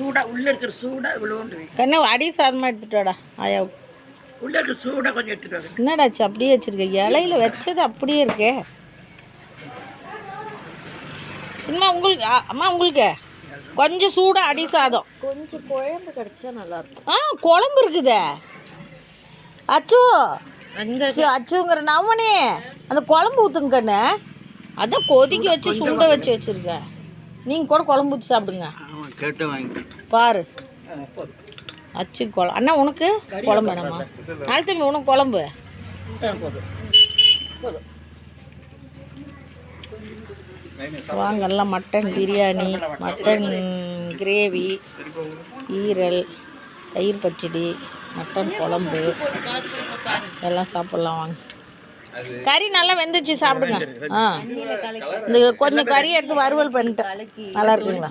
சூடாக உள்ளே இருக்கிற சூடாக இவ்வளோண்டு கண்ணு அடி சாதமாக எடுத்துட்டோடா ஆயா. உள்ளே இருக்கிற சூடாக கொஞ்சம் எடுத்துட்டு என்னடாச்சு அப்படியே வச்சிருக்க? இலையில வச்சது அப்படியே இருக்கே. அம்மா உங்களுக்கு அம்மா உங்களுக்கு கொஞ்சம் சூடாக அடி சாதம், கொஞ்சம் குழம்பு கிடச்சா நல்லாயிருக்கும். குழம்பு இருக்குதே அச்சு அச்சுங்கிற நவனே அந்த குழம்பு ஊற்றுங்க கண்ணு. அதான் கொதிக்க வச்சு சுண்ட வச்சு வச்சுருக்கேன். நீங்கள் கூட குழம்பு ஊற்றி சாப்பிடுங்க. கேட்டு வாங்கி பாரு அச்சு குழம்பு. அண்ணா உனக்கு குழம்பு வேணாமா? நாள் தம்பி உனக்கு குழம்பு வாங்க. எல்லாம் மட்டன் பிரியாணி, மட்டன் கிரேவி, ஈரல், தயிர் பச்சடி, மட்டன் குழம்பு எல்லாம் சாப்பிட்லாம் வாங்க. கறி நல்லா வெந்துச்சு சாப்பிடுங்க. இந்த கொஞ்சம் கறி எடுத்து வறுவல் பண்ணிட்டேன். நல்லா இருக்குங்களா?